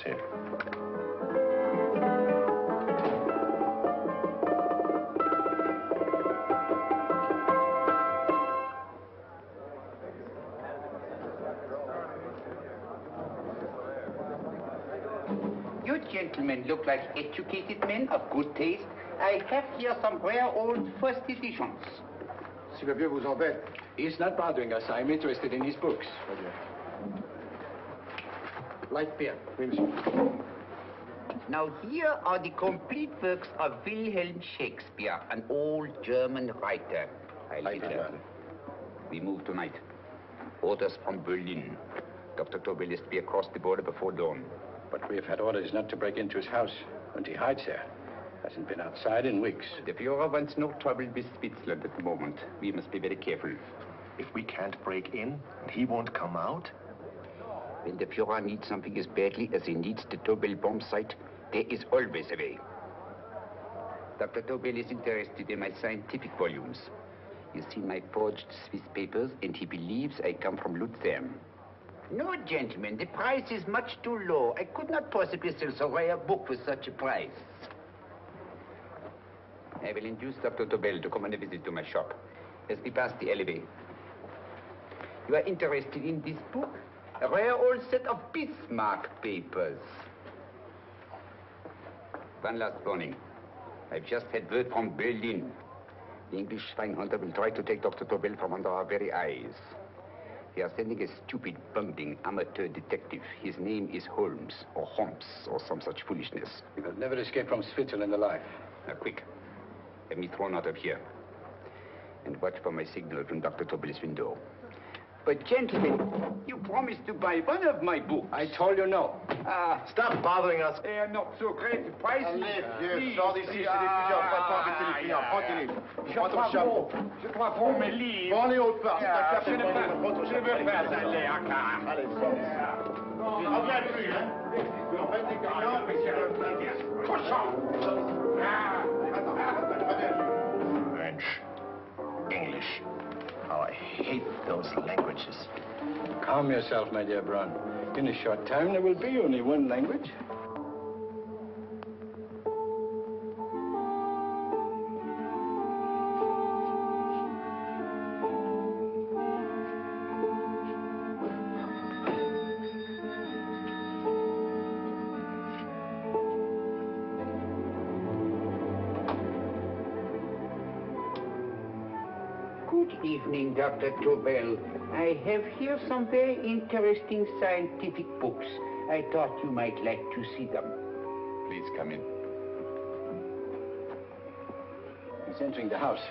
here. You gentlemen look like educated men of good taste. I have here some rare old first editions. Si le vieux vous embête. He's not bothering us. I'm interested in his books. Light beer. Oui, monsieur. Now here are the complete works of Wilhelm Shakespeare, an old German writer. We move tonight. Orders from Berlin. Dr. Tobel is to be across the border before dawn. But we have had orders not to break into his house, and he hides there. Hasn't been outside in weeks. The Führer wants no trouble with Switzerland at the moment. We must be very careful. If we can't break in, and he won't come out? When the Führer needs something as badly as he needs the Tobel bomb site, there is always a way. Dr. Tobel is interested in my scientific volumes. He's seen my forged Swiss papers, and he believes I come from Lucerne. No, gentlemen, the price is much too low. I could not possibly sell so rare a book for such a price. I will induce Dr. Tobel to come on a visit to my shop as we pass the alleyway. You are interested in this book? A rare old set of Bismarck papers. One last warning. I've just had word from Berlin. The English swinehunter will try to take Dr. Tobel from under our very eyes. They are sending a stupid, bungling amateur detective. His name is Holmes, or some such foolishness. He will never escape from Switzerland alive. Now, quick. Have me thrown out of here. And watch for my signal from Dr. Tobel's window. But, gentlemen, you promised to buy one of my books. I told you no. Stop bothering us. They are not so great. The price is... Allez, vieux, sors d'ici, c'est l'étudiant. Pas toi avec les clients. Prends-les. Prends ton chapeau. Je crois pour mes livres. Prends les hautes parts. Je ne veux pas aller à car. Allez, sors. Reviens plus, hein. En fait, les clients, mais c'est le plaisir. Cochon! French. English. How I hate those languages. Calm yourself, my dear Brown. In a short time, there will be only one language. Good evening, Dr. Tobel. I have here some very interesting scientific books. I thought you might like to see them. Please come in. He's entering the house.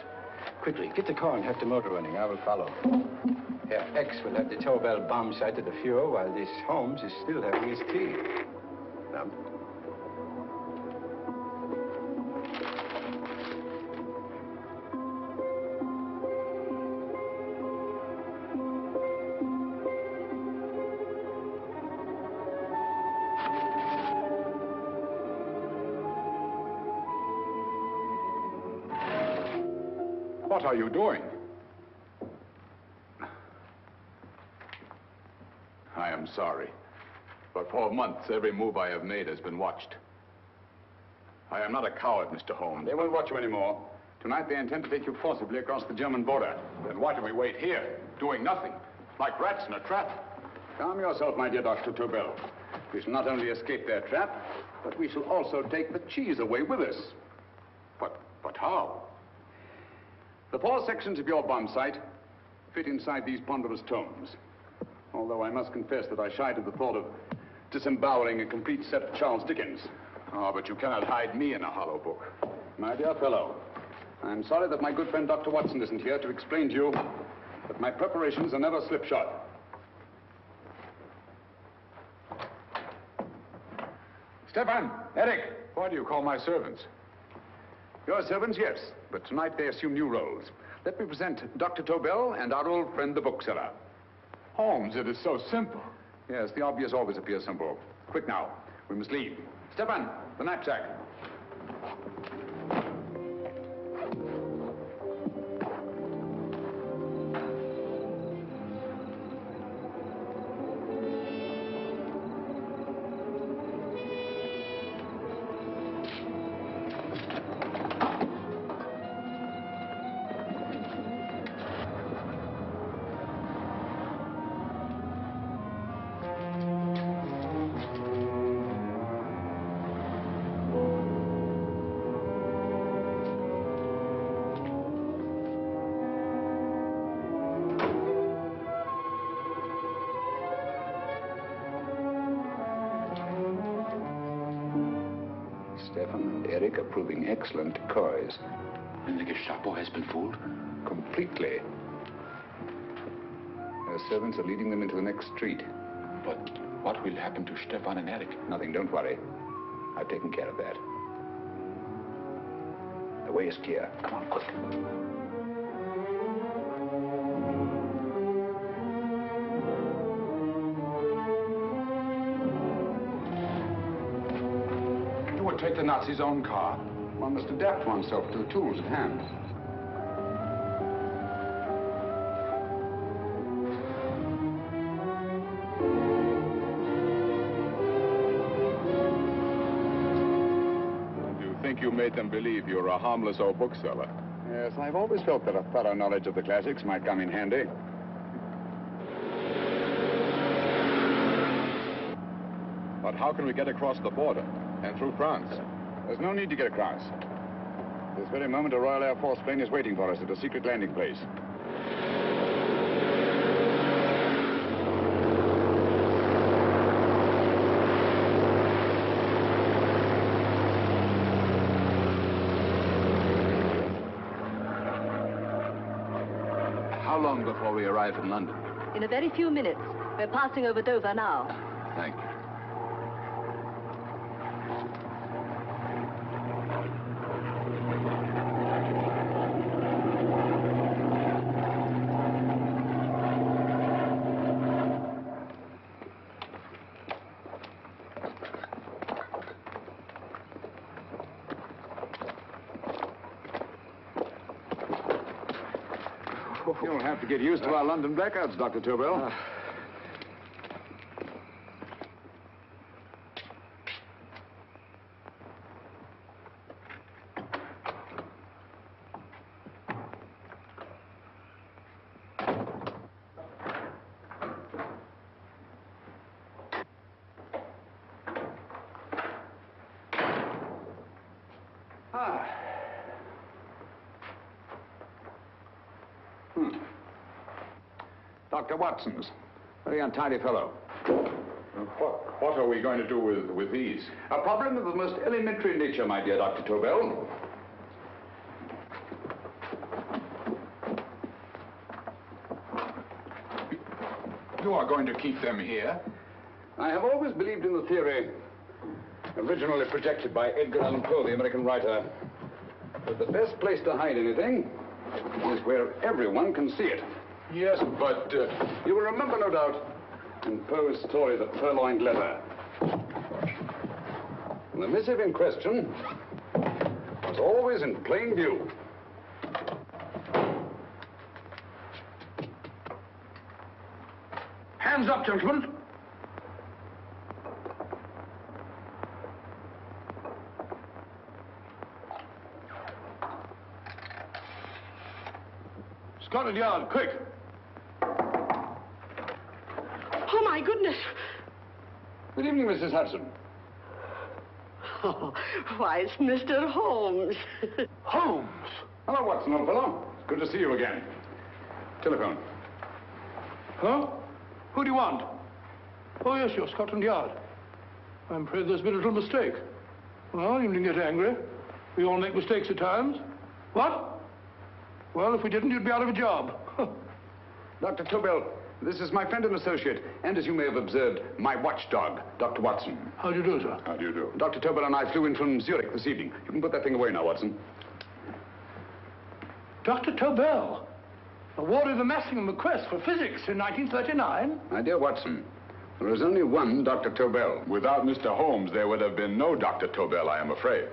Quickly, get the car and have the motor running. I will follow. Herr X will have the Tobel bomb site at the Führer, while this Holmes is still having his tea. Now. What are you doing? I am sorry, but for months, every move I have made has been watched. I am not a coward, Mr. Holmes. They won't watch you anymore. Tonight, they intend to take you forcibly across the German border. Then why do we wait here, doing nothing, like rats in a trap? Calm yourself, my dear Dr. Tobel. We shall not only escape their trap, but we shall also take the cheese away with us. But how? The 4 sections of your bomb site fit inside these ponderous tomes. Although I must confess that I shied at the thought of disemboweling a complete set of Charles Dickens. Oh, but you cannot hide me in a hollow book. My dear fellow, I'm sorry that my good friend Dr. Watson isn't here to explain to you that my preparations are never slipshod. Stefan, Eric, why do you call my servants? Your servants, yes, but tonight they assume new roles. Let me present Dr. Tobel and our old friend, the bookseller. Holmes, it is so simple. Yes, the obvious always appears simple. Quick now, we must leave. Stefan, the knapsack. Eric are proving excellent decoys. And the Gestapo has been fooled? Completely. Their servants are leading them into the next street. But what will happen to Stefan and Eric? Nothing, don't worry. I've taken care of that. The way is clear. Come on, quick. You would take the Nazis' own car. One must adapt oneself to the tools at hand. You made them believe you were a harmless old bookseller. Yes, I've always felt that a thorough knowledge of the classics might come in handy. But how can we get across the border and through France? There's no need to get across. This very moment, a Royal Air Force plane is waiting for us at a secret landing place. How long before we arrive in London? In a very few minutes. We're passing over Dover now. Thank you. You'll have to get used to our London blackouts, Dr. Tobel. Dr. Watson's. Very untidy fellow. What are we going to do with these? A problem of the most elementary nature, my dear Dr. Tobel. You are going to keep them here? I have always believed in the theory, originally projected by Edgar Allan Poe, the American writer, that the best place to hide anything is where everyone can see it. Yes, but... You will remember, no doubt, in Poe's story, The Purloined Letter. The missive in question was always in plain view. Hands up, gentlemen. Scotland Yard, quick. Oh, my goodness. Good evening, Mrs. Hudson. Oh, why, it's Mr. Holmes. Holmes. Hello, Watson, old fellow. It's good to see you again. Telephone. Huh? Who do you want? Oh, yes, you're Scotland Yard. I'm afraid there's been a little mistake. Well, you needn't get angry. We all make mistakes at times. What? Well, if we didn't, you'd be out of a job. Dr. Tobel, this is my friend and associate, and as you may have observed, my watchdog, Dr. Watson. How do you do, sir? How do you do? Dr. Tobel and I flew in from Zurich this evening. You can put that thing away now, Watson. Dr. Tobel, awarded the Massingham Bequest for physics in 1939. My dear Watson, there is only one Dr. Tobel. Without Mr. Holmes, there would have been no Dr. Tobel, I am afraid.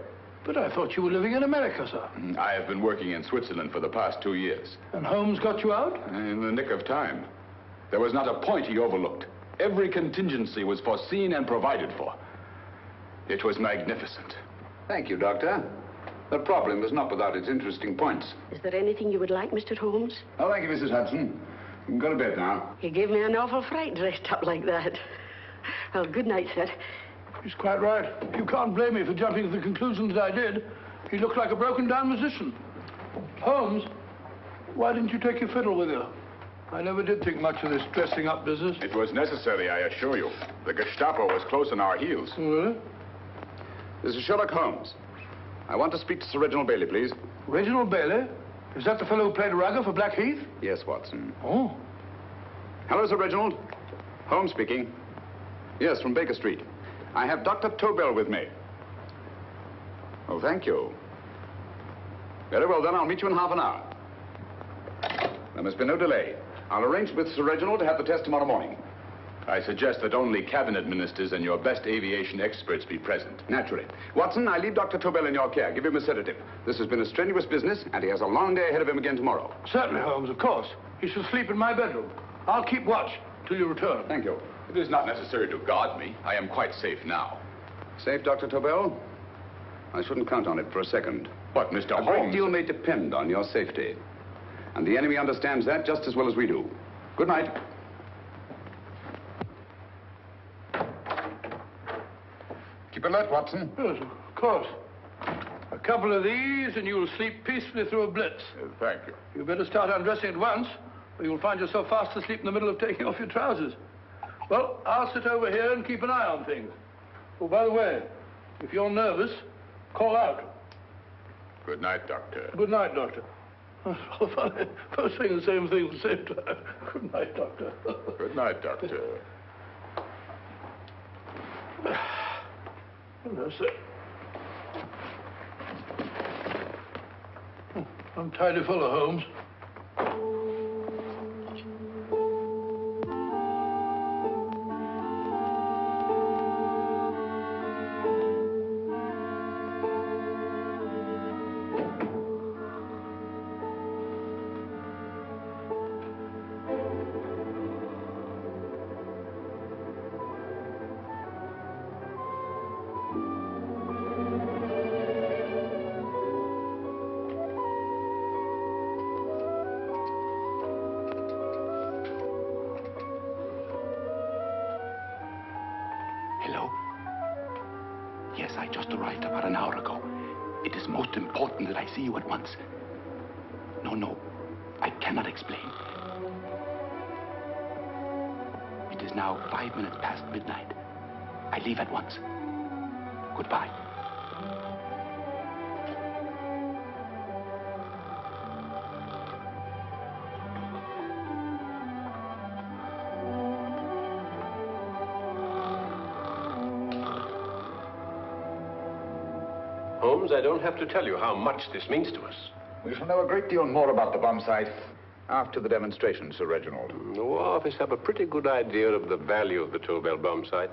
But I thought you were living in America, sir. I have been working in Switzerland for the past 2 years. And Holmes got you out? In the nick of time. There was not a point he overlooked. Every contingency was foreseen and provided for. It was magnificent. Thank you, Doctor. The problem is not without its interesting points. Is there anything you would like, Mr. Holmes? Oh, thank you, Mrs. Hudson. You can go to bed now. You gave me an awful fright dressed up like that. Well, good night, sir. He's quite right. You can't blame me for jumping to the conclusion that I did. He looked like a broken-down musician. Holmes, why didn't you take your fiddle with you? I never did think much of this dressing-up business. It was necessary, I assure you. The Gestapo was close on our heels. Really? This is Sherlock Holmes. I want to speak to Sir Reginald Bailey, please. Reginald Bailey? Is that the fellow who played Rugger for Blackheath? Yes, Watson. Oh. Hello, Sir Reginald. Holmes speaking. Yes, from Baker Street. I have Dr. Tobel with me. Oh, thank you. Very well, then. I'll meet you in half an hour. There must be no delay. I'll arrange with Sir Reginald to have the test tomorrow morning. I suggest that only cabinet ministers and your best aviation experts be present. Naturally. Watson, I leave Dr. Tobel in your care. Give him a sedative. This has been a strenuous business, and he has a long day ahead of him again tomorrow. Certainly, Holmes, of course. He shall sleep in my bedroom. I'll keep watch till you return. Thank you. It is not necessary to guard me. I am quite safe now. Safe, Dr. Tobel? I shouldn't count on it for a second. But, Mr. Holmes... A great deal may depend on your safety. And the enemy understands that just as well as we do. Good night. Keep alert, Watson. Yes, of course. A couple of these, and you'll sleep peacefully through a blitz. Thank you. You better start undressing at once, or you'll find yourself fast asleep in the middle of taking off your trousers. Well, I'll sit over here and keep an eye on things. Oh, by the way, if you're nervous, call out. Good night, Doctor. Good night, Doctor. Both saying the same thing at the same time. Good night, Doctor. Good night, Doctor. Hello, sir. Untidy fellow, Holmes. Hello? Yes, I just arrived about an hour ago. It is most important that I see you at once. No, I cannot explain. It is now 5 minutes past midnight. I leave at once. Goodbye. Holmes, I don't have to tell you how much this means to us. We shall know a great deal more about the bomb site after the demonstration, Sir Reginald. The War Office have a pretty good idea of the value of the Tobel bomb site,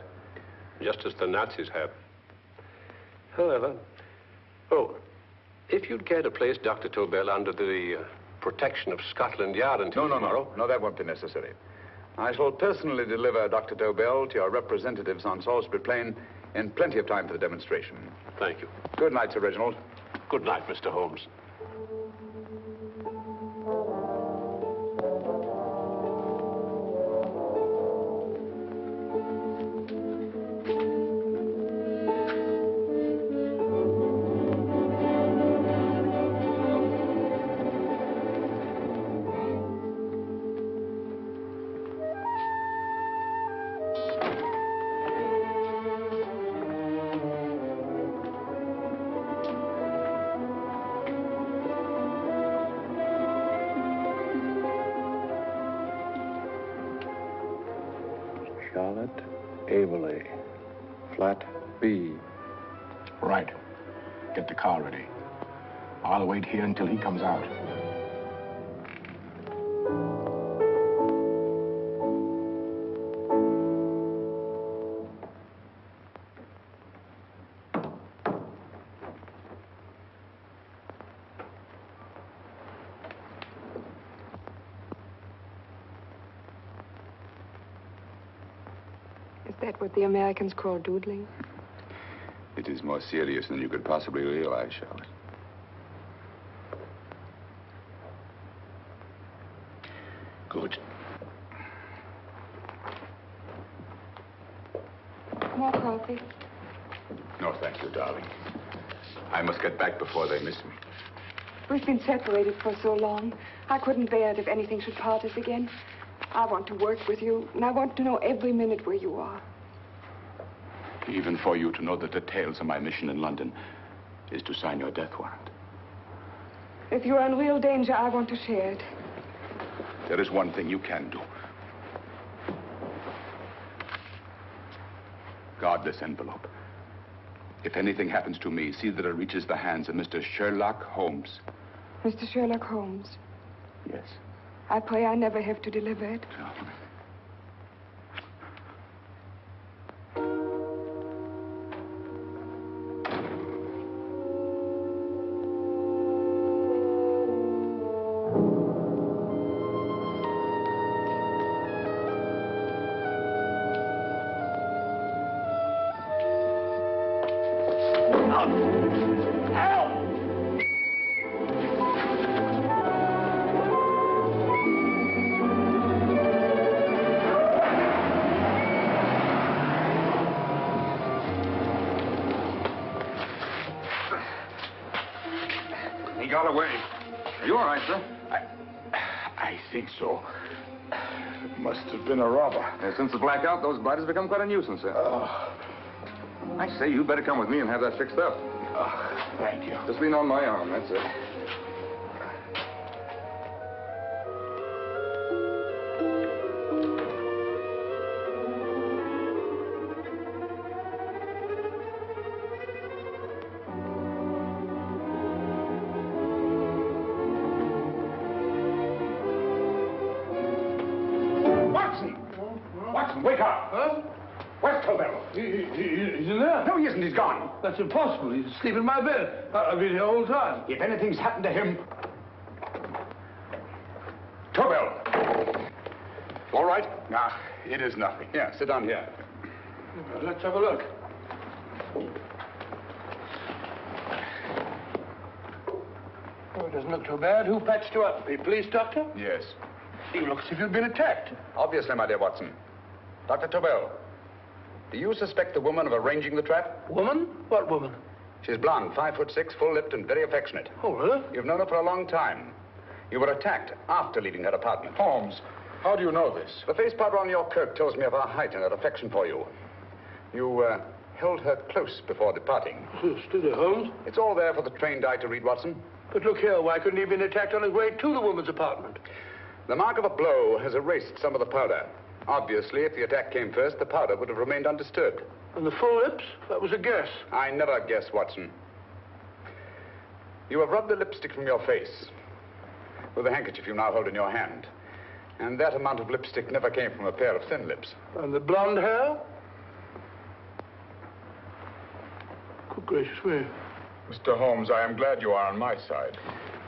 just as the Nazis have. However, if you'd care to place Dr. Tobel under the protection of Scotland Yard until tomorrow... No, that won't be necessary. I shall personally deliver Dr. Tobel to your representatives on Salisbury Plain in plenty of time for the demonstration. Thank you. Good night, Sir Reginald. Good night, Mr. Holmes. Flat B. Right. Get the car ready. I'll wait here until he comes out. Is that what the Americans call doodling? It is more serious than you could possibly realize, Charlotte. Good. More coffee? No, thank you, darling. I must get back before they miss me. We've been separated for so long. I couldn't bear it if anything should part us again. I want to work with you, and I want to know every minute where you are. Even for you to know the details of my mission in London, is to sign your death warrant. If you're in real danger, I want to share it. There is one thing you can do. Guard this envelope. If anything happens to me, see that it reaches the hands of Mr. Sherlock Holmes. Mr. Sherlock Holmes. Yes. I pray I never have to deliver it. He got away. Are you all right, sir? I think so. Must have been a robber. Since the blackout, those gliders become quite a nuisance, sir. I say, you better come with me and have that fixed up. Thank you. Just lean on my arm, that's it. Watson, wake up! Huh? Where's Tobel? He's in there. No, he isn't. He's gone. That's impossible. He's asleep in my bed. I've been here all the time. If anything's happened to him... Tobel! All right? Nah, it is nothing. Yeah, sit down here. Let's have a look. Oh, it doesn't look too bad. Who patched you up? The police doctor? Yes. You look as if you'd been attacked. Obviously, my dear Watson. Dr. Tobel, do you suspect the woman of arranging the trap? Woman? What woman? She's blonde, 5'6", full-lipped, and very affectionate. Oh, really? You've known her for a long time. You were attacked after leaving her apartment. Holmes, how do you know this? The face powder on your coat tells me of her height and her affection for you. You held her close before departing. Still there, Holmes? It's all there for the trained eye to read, Watson. But look here, why couldn't he have been attacked on his way to the woman's apartment? The mark of a blow has erased some of the powder. Obviously, if the attack came first, the powder would have remained undisturbed. And the full lips? That was a guess. I never guess, Watson. You have rubbed the lipstick from your face with the handkerchief you now hold in your hand. And that amount of lipstick never came from a pair of thin lips. And the blonde hair? Good gracious me. Mr. Holmes, I am glad you are on my side.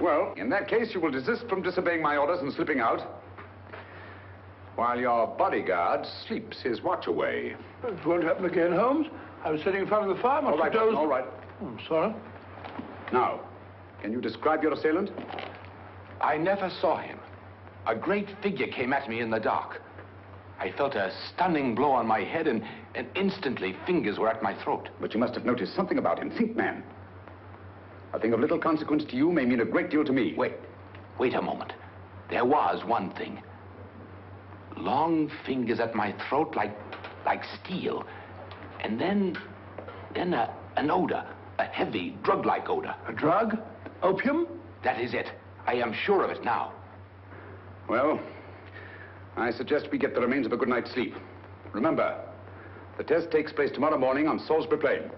Well, in that case, you will desist from disobeying my orders and slipping out, while your bodyguard sleeps his watch away. It won't happen again, Holmes. I was sitting in front of the fire. All right, Watson, all right. Oh, I'm sorry. Now, can you describe your assailant? I never saw him. A great figure came at me in the dark. I felt a stunning blow on my head, and instantly fingers were at my throat. But you must have noticed something about him. Think, man. A thing of little consequence to you may mean a great deal to me. Wait a moment. There was one thing. Long fingers at my throat like steel. And then an odor, a heavy, drug-like odor. A drug? Opium? That is it. I am sure of it now. Well, I suggest we get the remains of a good night's sleep. Remember, the test takes place tomorrow morning on Salisbury Plain.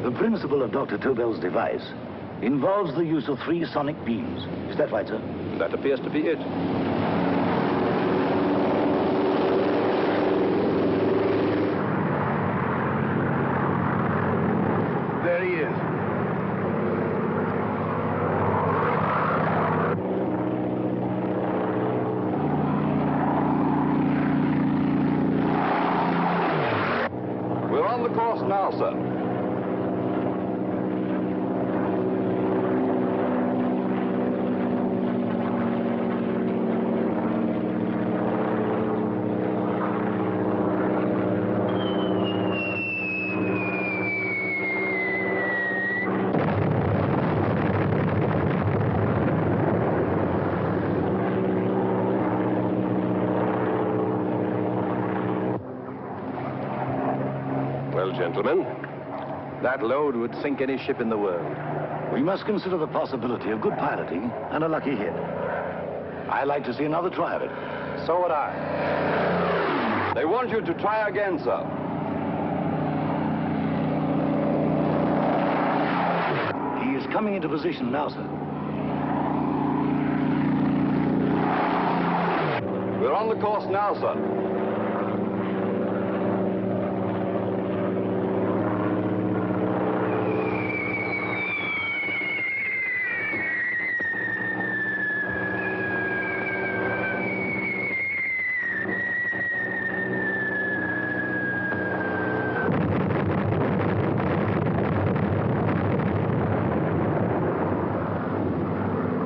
The principle of Dr. Tobel's device involves the use of 3 sonic beams. Is that right, sir? That appears to be it. There he is. We're on the course now, sir. Well, gentlemen, that load would sink any ship in the world. We must consider the possibility of good piloting and a lucky hit. I'd like to see another try of it. So would I. They want you to try again, sir. He is coming into position now, sir. We're on the course now, sir.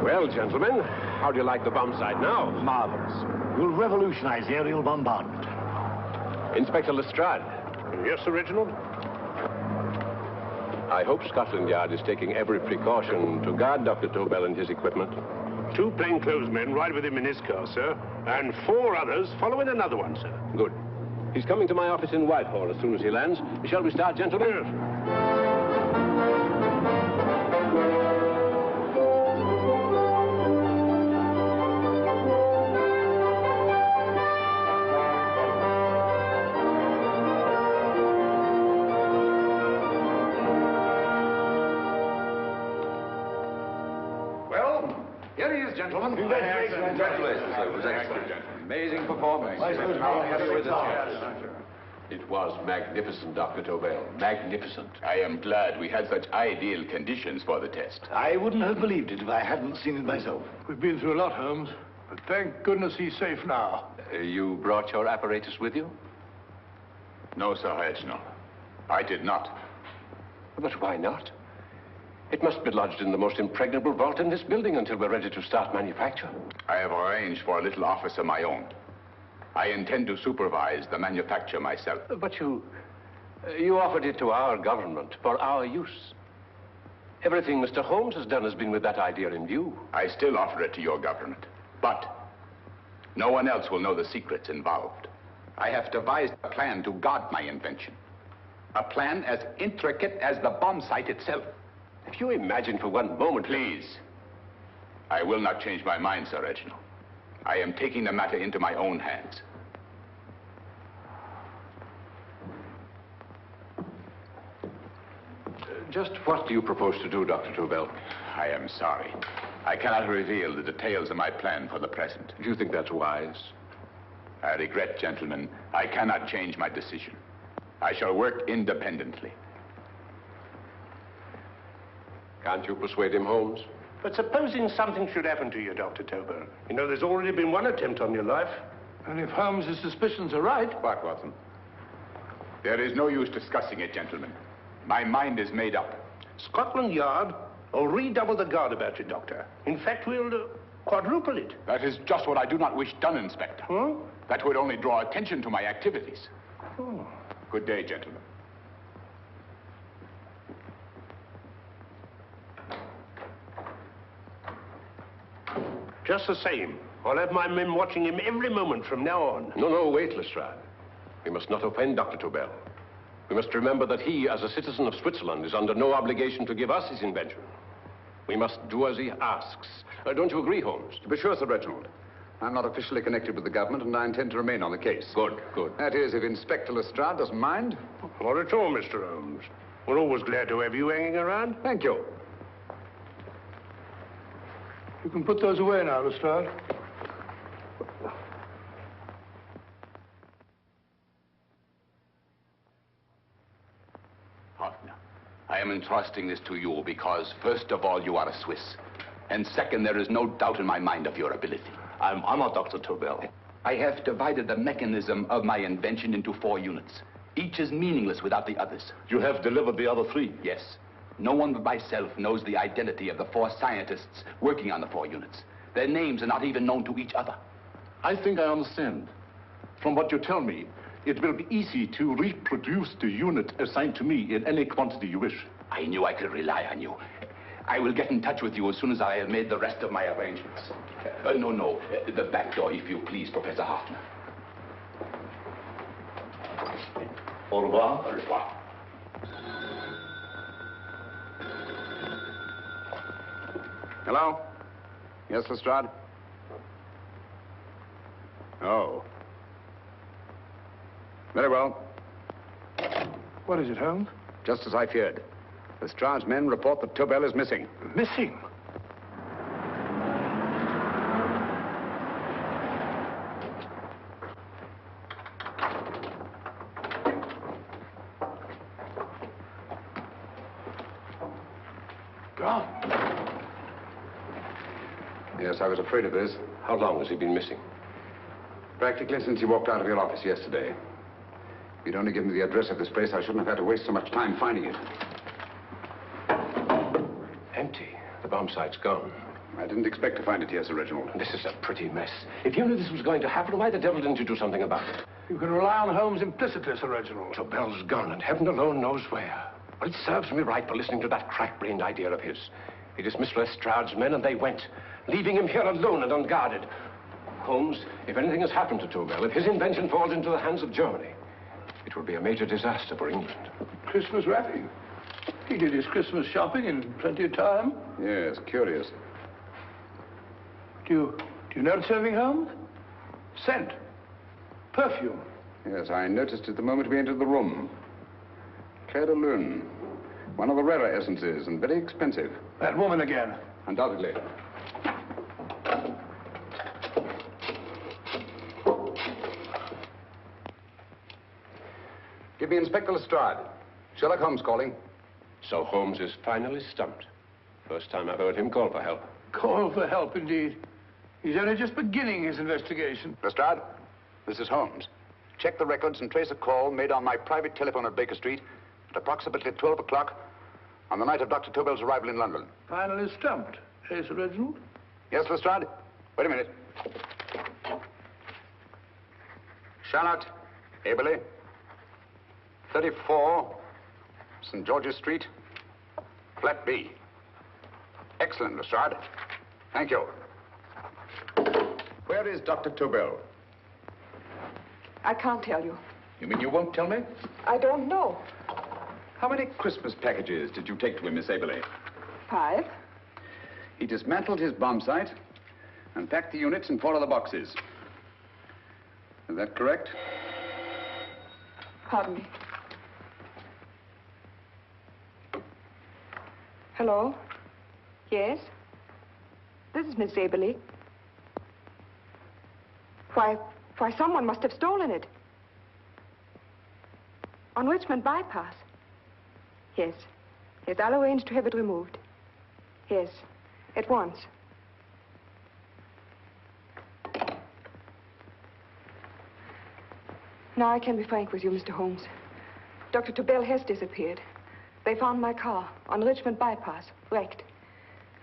Well, gentlemen, how do you like the bomb sight now? Marvelous. We'll revolutionize aerial bombardment. Inspector Lestrade. Yes, Sir Reginald? I hope Scotland Yard is taking every precaution to guard Dr. Tobel and his equipment. 2 plainclothesmen ride with him in his car, sir, and 4 others follow in another one, sir. Good. He's coming to my office in Whitehall as soon as he lands. Shall we start, gentlemen? Yes. Gentlemen. Congratulations, sir. It was excellent. Amazing performance. It was magnificent, Dr. Tobel. Magnificent. I am glad we had such ideal conditions for the test. I wouldn't have believed it if I hadn't seen it myself. We've been through a lot, Holmes, but thank goodness he's safe now. You brought your apparatus with you? No, Sir Reginald. I did not. But why not? It must be lodged in the most impregnable vault in this building until we're ready to start manufacture. I have arranged for a little office of my own. I intend to supervise the manufacture myself. But you offered it to our government for our use. Everything Mr. Holmes has done has been with that idea in view. I still offer it to your government, but no one else will know the secrets involved. I have devised a plan to guard my invention. A plan as intricate as the bomb sight itself. If you imagine for one moment... Please. I will not change my mind, Sir Reginald. I am taking the matter into my own hands. Just what do you propose to do, Dr. Tobel? I am sorry. I cannot reveal the details of my plan for the present. Do you think that's wise? I regret, gentlemen, I cannot change my decision. I shall work independently. Can't you persuade him, Holmes? But supposing something should happen to you, Dr. Tobel. You know, there's already been one attempt on your life. And if Holmes' suspicions are right... Quiet, Watson. There is no use discussing it, gentlemen. My mind is made up. Scotland Yard will redouble the guard about you, Doctor. In fact, we'll quadruple it. That is just what I do not wish done, Inspector. Huh? That would only draw attention to my activities. Oh. Good day, gentlemen. Just the same, I'll have my men watching him every moment from now on. No, wait, Lestrade. We must not offend Dr. Tobel. We must remember that he, as a citizen of Switzerland, is under no obligation to give us his invention. We must do as he asks. Don't you agree, Holmes? To be sure, Sir Reginald. I'm not officially connected with the government, and I intend to remain on the case. Good, good. That is, if Inspector Lestrade doesn't mind. Not at all, Mr. Holmes. We're always glad to have you hanging around. Thank you. You can put those away now, Lestrade. Partner, I am entrusting this to you because, first of all, you are a Swiss. And second, there is no doubt in my mind of your ability. I'm honored, Dr. Tobel. I have divided the mechanism of my invention into 4 units. Each is meaningless without the others. You have delivered the other 3? Yes. No one but myself knows the identity of the 4 scientists working on the 4 units. Their names are not even known to each other. I think I understand. From what you tell me, it will be easy to reproduce the unit assigned to me in any quantity you wish. I knew I could rely on you. I will get in touch with you as soon as I have made the rest of my arrangements. No, the back door, if you please, Professor Hoffner. Au revoir. Au revoir. Hello? Yes, Lestrade? Oh. Very well. What is it, Holmes? Just as I feared. Lestrade's men report that Tobel is missing. Missing? Gone. Yes, I was afraid of this. How long has he been missing? Practically since he walked out of your office yesterday. If you'd only given me the address of this place, I shouldn't have had to waste so much time finding it. Empty. The bomb site's gone. I didn't expect to find it here, Sir Reginald. This is a pretty mess. If you knew this was going to happen, why the devil didn't you do something about it? You can rely on Holmes implicitly, Sir Reginald. Tobel's gone, and heaven alone knows where. Well, it serves me right for listening to that crack-brained idea of his. He dismissed Lestrade's men, and they went, leaving him here alone and unguarded. Holmes, if anything has happened to Tobel, if his invention falls into the hands of Germany, it will be a major disaster for England. Christmas wrapping. He did his Christmas shopping in plenty of time. Yes, curious. Do you notice anything, Holmes? Scent. Perfume. Yes, I noticed it the moment we entered the room. Clair de Lune. One of the rarer essences, and very expensive. That woman again. Undoubtedly. Give me Inspector Lestrade. Sherlock Holmes calling. So Holmes is finally stumped. First time I've heard him call for help. Call for help, indeed. He's only just beginning his investigation. Lestrade, this is Holmes. Check the records and trace a call made on my private telephone at Baker Street at approximately 12 o'clock on the night of Dr. Tobel's arrival in London. Finally stumped, eh, Sir Reginald? Yes, Lestrade? Wait a minute. Charlotte, Aberley, 34, St. George's Street, flat B. Excellent, Lestrade. Thank you. Where is Dr. Tobel? I can't tell you. You mean you won't tell me? I don't know. How many Christmas packages did you take to him, Miss Aberley? 5. He dismantled his bomb site and packed the units in 4 other boxes. Is that correct? Pardon me. Hello? Yes? This is Miss Aberley. Why, someone must have stolen it. On Richmond Bypass. Yes. Yes, I'll arrange to have it removed. Yes, at once. Now I can be frank with you, Mr. Holmes. Dr. Tobel has disappeared. They found my car on Richmond Bypass, wrecked.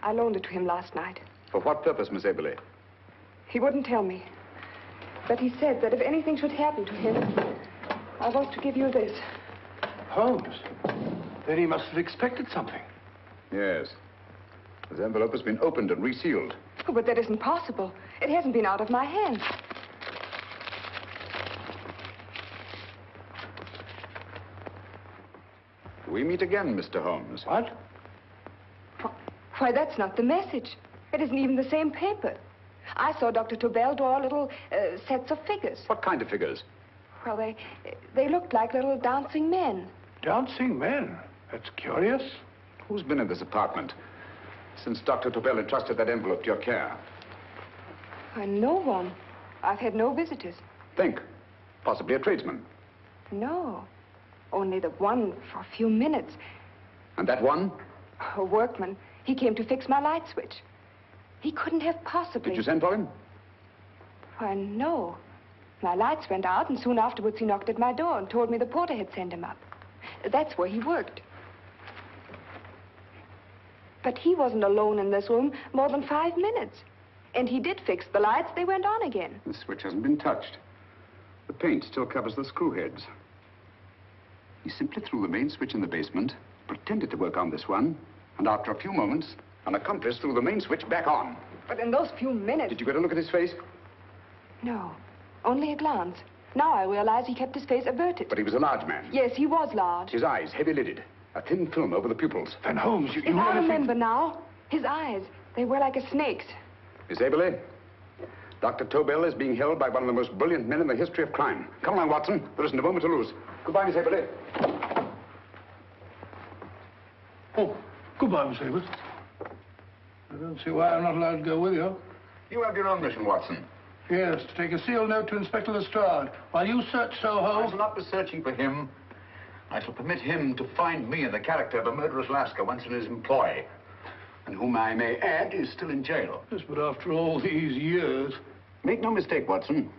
I loaned it to him last night. For what purpose, Miss Aberley? He wouldn't tell me. But he said that if anything should happen to him, I was to give you this. Holmes? Then he must have expected something. Yes. This envelope has been opened and resealed. Oh, but that isn't possible. It hasn't been out of my hands. We meet again, Mr. Holmes. What? Why, that's not the message. It isn't even the same paper. I saw Dr. Tobel draw little sets of figures. What kind of figures? Well, they looked like little dancing men. Dancing men? That's curious. Who's been in this apartment since Dr. Tobel entrusted that envelope to your care? Why, no one. I've had no visitors. Think. Possibly a tradesman. No. Only the one for a few minutes. And that one? A workman. He came to fix my light switch. He couldn't have possibly... Did you send for him? Why, no. My lights went out, and soon afterwards he knocked at my door and told me the porter had sent him up. That's where he worked. But he wasn't alone in this room more than 5 minutes. And he did fix the lights. They went on again. The switch hasn't been touched. The paint still covers the screw heads. He simply threw the main switch in the basement, pretended to work on this one, and after a few moments, an accomplice threw the main switch back on. But in those few minutes... Did you get a look at his face? No, only a glance. Now I realize he kept his face averted. But he was a large man. Yes, he was large. His eyes heavy-lidded, a thin film over the pupils. Then Holmes, you I really remember now. His eyes, They were like a snake's. Miss Aberley, Dr. Tobel is being held by one of the most brilliant men in the history of crime. Come along, Watson. There isn't a moment to lose. Goodbye, Miss Aberley. Oh, goodbye, Miss Aberley. I don't see why I'm not allowed to go with you. You have your own mission, Watson. Yes, to take a sealed note to Inspector Lestrade while you search Soho. I shall not be searching for him. I shall permit him to find me in the character of a murderous Lascar once in his employ, and whom I may add is still in jail. Yes, but after all these years... Make no mistake, Watson.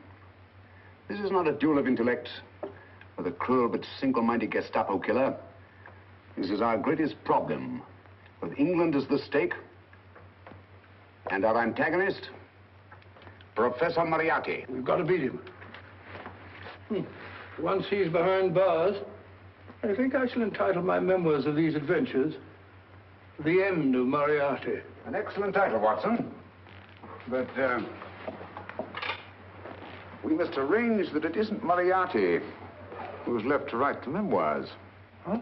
This is not a duel of intellects with a cruel but single-minded Gestapo killer. This is our greatest problem, with England as the stake, and our antagonist, Professor Moriarty. We've got to beat him. Once he's behind bars, I think I shall entitle my memoirs of these adventures, The End of Moriarty. An excellent title, Watson. But, we must arrange that it isn't Moriarty who's left to write the memoirs. Huh?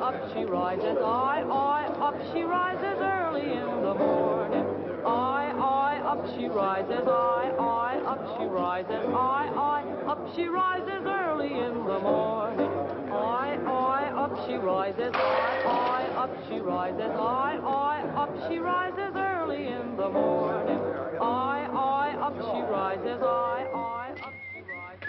Up she rises, up she rises early in the morning. Up she rises, up she rises, up she rises early in the morning. Up she rises, up she rises, up she rises early in the morning. Up she rises, up she rises.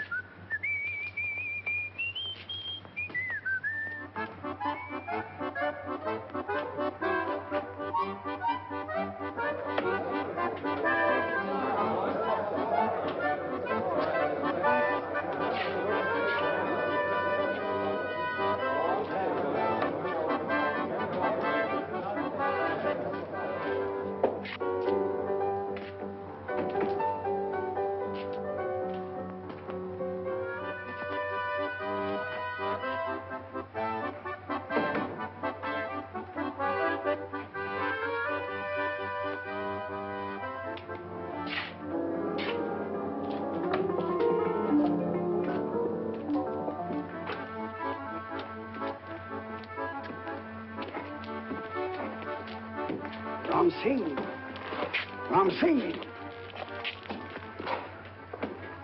Ram Singh.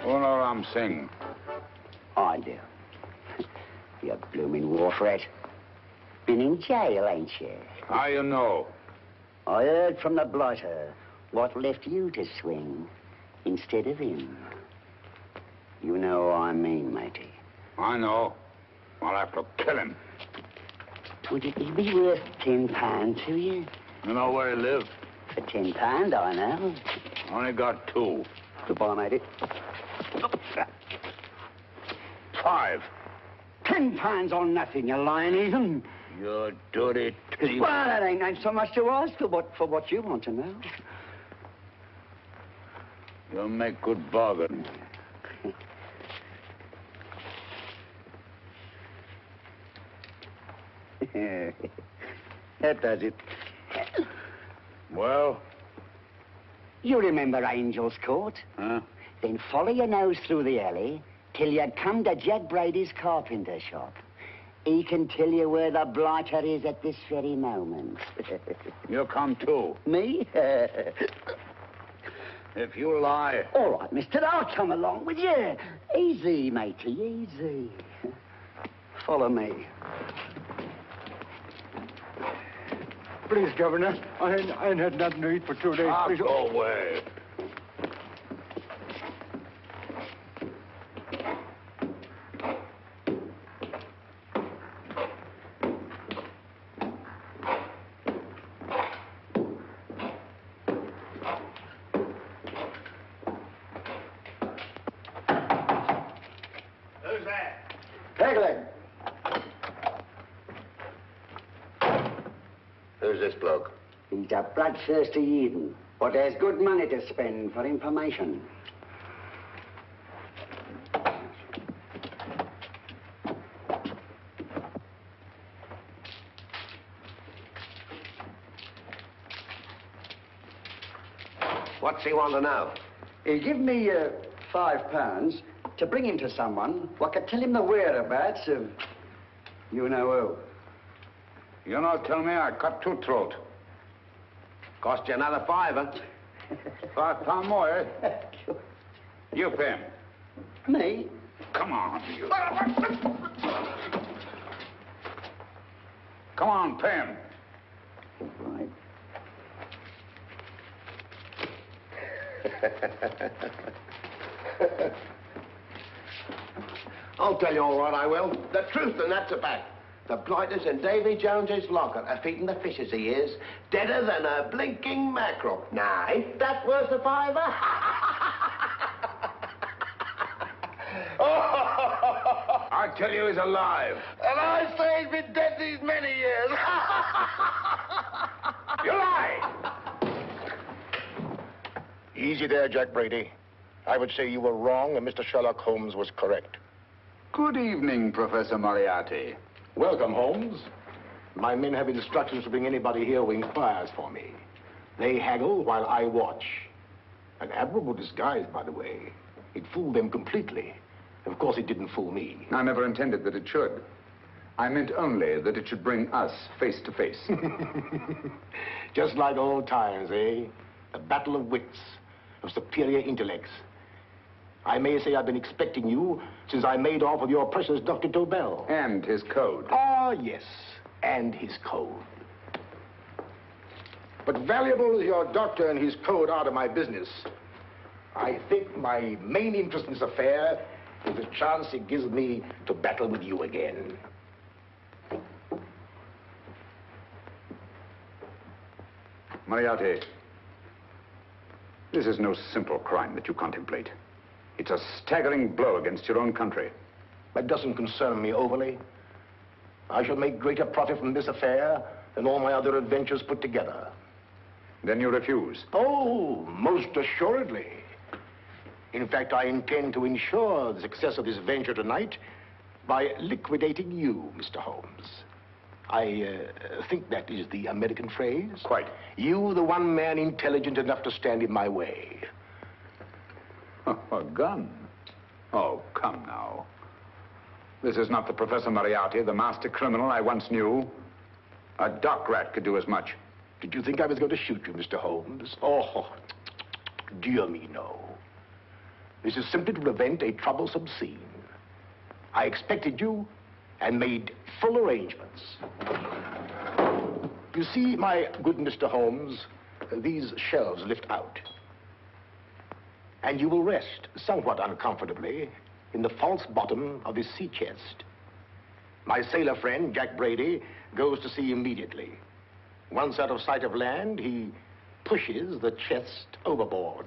Oh, no, Ram Singh. I do. You blooming war threat. Been in jail, ain't you? How you know? I heard from the blotter what left you to swing instead of him. You know what I mean, matey. I know. I'll have to kill him. Would it be worth £10 to you? You know where he lives? For £10, I know. Only got 2. Goodbye, matey. 5. £10 on nothing, you lying heathen. You dirty thief. Well, that ain't so much to ask for what you want to know. You'll make good bargain. That does it. Well? You remember Angel's Court? Huh? Then follow your nose through the alley till you come to Jack Brady's carpenter shop. He can tell you where the blighter is at this very moment. You come too. Me? If you lie... All right, mister, I'll come along with you. Easy, matey, easy. Follow me. Please, Governor, I ain't had nothing to eat for 2 days. Please. Go away. Who's that? Pegleg. Who's this bloke? He's a bloodthirsty heathen, but there's good money to spend for information. What's he want to know? He give me £5 to bring him to someone who could tell him the whereabouts of you know who. You not tell me I cut two throat. Cost you another £5. £5 more, eh? You pay him. Me? Come on, you. Come on, pay him. Right. I'll tell you all right, I will. The truth, and that's a fact. The blighters in Davy Jones's locker are feeding the fishes, he is. Deader than a blinking mackerel. Now, ain't that worth a £5? I tell you he's alive. And I say he's been dead these many years. You lie! Easy there, Jack Brady. I would say you were wrong and Mr. Sherlock Holmes was correct. Good evening, Professor Moriarty. Welcome, Holmes. My men have instructions to bring anybody here who inquires for me. They haggle while I watch. An admirable disguise, by the way. It fooled them completely. Of course, it didn't fool me. I never intended that it should. I meant only that it should bring us face to face. Just like old times, eh? A battle of wits, of superior intellects. I may say I've been expecting you since I made off with your precious Dr. Tobel. And his code. Ah, yes, and his code. But valuable as your doctor and his code are to my business, I think my main interest in this affair is the chance it gives me to battle with you again. Moriarty, this is no simple crime that you contemplate. It's a staggering blow against your own country. That doesn't concern me overly. I shall make greater profit from this affair than all my other adventures put together. Then you refuse? Oh, most assuredly. In fact, I intend to ensure the success of this venture tonight by liquidating you, Mr. Holmes. I think that is the American phrase. Quite. You, the one man intelligent enough to stand in my way. A gun? Oh, come now. This is not the Professor Moriarty, the master criminal I once knew. A dock rat could do as much. Did you think I was going to shoot you, Mr. Holmes? Oh, dear me, no. This is simply to prevent a troublesome scene. I expected you and made full arrangements. You see, my good Mr. Holmes, these shelves lift out. And you will rest somewhat uncomfortably in the false bottom of this sea chest. My sailor friend, Jack Brady, goes to sea immediately. Once out of sight of land, he pushes the chest overboard.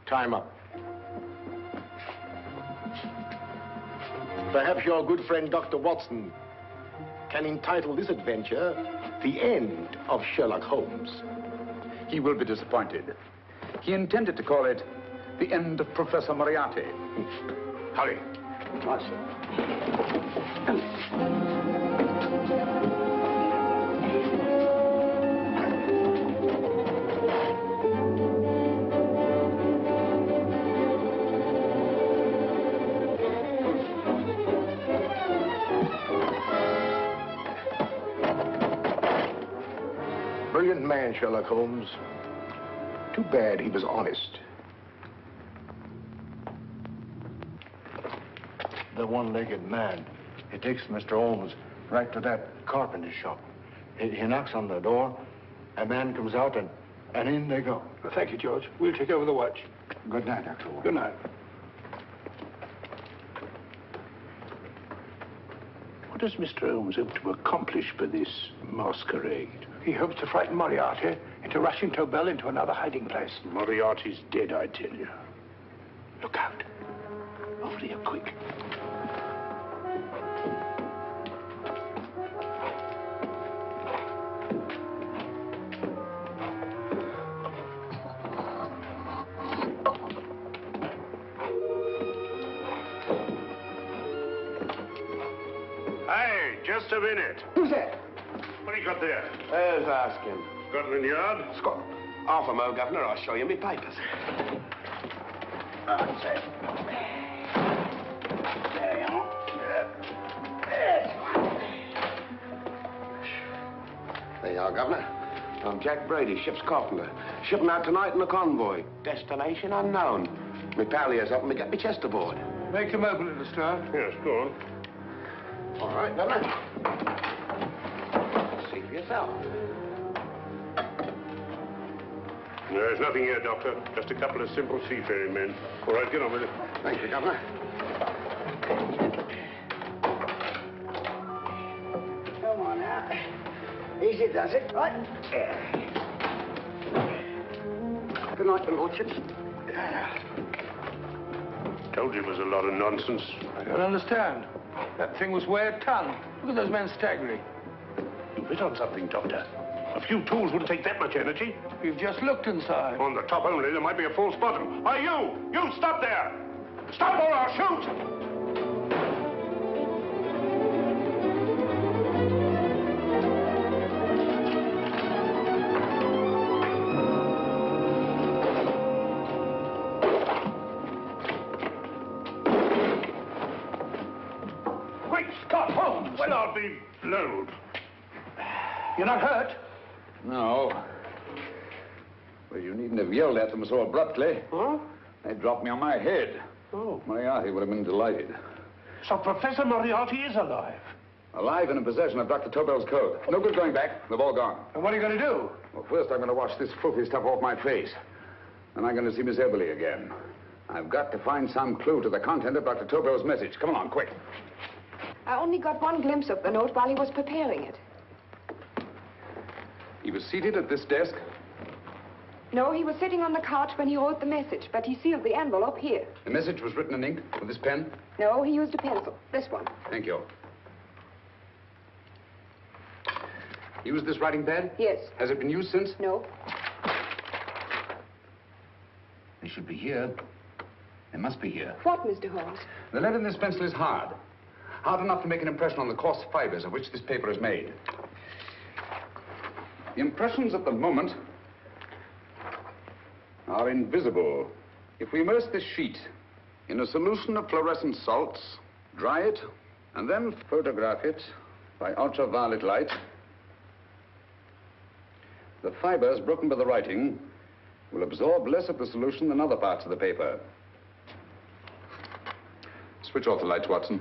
Time up. Perhaps your good friend, Dr. Watson, can entitle this adventure The End of Sherlock Holmes. He will be disappointed. He intended to call it The End of Professor Moriarty. Hurry. Brilliant man, Sherlock Holmes. Too bad he was honest. The one-legged man. He takes Mr. Holmes right to that carpenter shop. He knocks on the door, a man comes out, and in they go. Well, thank you, George. We'll take over the watch. Good night, Dr. Holmes. Good night. What does Mr. Holmes hope to accomplish by this masquerade? He hopes to frighten Moriarty into rushing Tobel into another hiding place. Moriarty's dead, I tell you. Look out. Over here, quick. Hey, just a minute. Who's that? What do you got there? Let's ask him. Scotland Yard? Scotland. Half a mo, Governor. I'll show you my papers. That's it. There you are. There you are, Governor. I'm Jack Brady, ship's carpenter. Shipping out tonight in a convoy. Destination unknown. My pal here's helping me get my chest aboard. Make him open it, Lestrade. Yes, go on. All right, Governor. See for yourself. There's nothing here, Doctor. Just a couple of simple seafaring men. All right, get on with it. Thank you, Governor. Come on now. Easy does it, right? Good night, your lordships. Told you it was a lot of nonsense. I don't understand. That thing was weigh a ton. Look at those men staggering. You hit on something, Doctor. A few tools wouldn't take that much energy. We've just looked inside. On the top only, there might be a false bottom. Hey, you! You stop there! Stop or I'll shoot! Great Scott, Holmes! Well, I'll be blowed. You're not hurt? No. Well, you needn't have yelled at them so abruptly. Huh? They dropped me on my head. Oh. Moriarty would have been delighted. So Professor Moriarty is alive? Alive and in possession of Dr. Tobel's code. No good going back. They've all gone. And what are you going to do? Well, first I'm going to wash this filthy stuff off my face. Then I'm going to see Miss Eberly again. I've got to find some clue to the content of Dr. Tobel's message. Come along, quick. I only got one glimpse of the note while he was preparing it. He was seated at this desk. No, he was sitting on the couch when he wrote the message, but he sealed the envelope here. The message was written in ink with this pen. No, he used a pencil. This one. Thank you. Used this writing pad? Yes. Has it been used since? No. They should be here. They must be here. What, Mr. Holmes? The lead in this pencil is hard. Hard enough to make an impression on the coarse fibers of which this paper is made. The impressions at the moment are invisible. If we immerse this sheet in a solution of fluorescent salts, dry it, and then photograph it by ultraviolet light, the fibers broken by the writing will absorb less of the solution than other parts of the paper. Switch off the lights, Watson.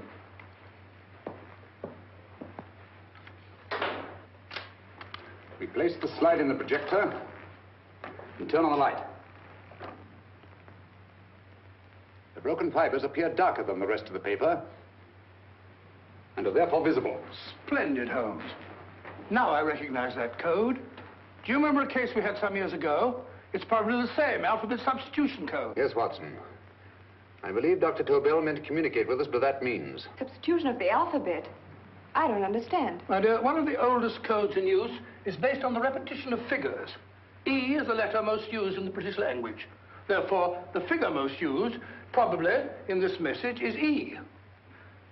We place the slide in the projector and turn on the light. The broken fibers appear darker than the rest of the paper and are therefore visible. Splendid, Holmes. Now I recognize that code. Do you remember a case we had some years ago? It's probably the same, alphabet substitution code. Yes, Watson. I believe Dr. Tobel meant to communicate with us by that means. Substitution of the alphabet? I don't understand. My dear, one of the oldest codes in use is based on the repetition of figures. E is the letter most used in the British language. Therefore, the figure most used, probably, in this message is E.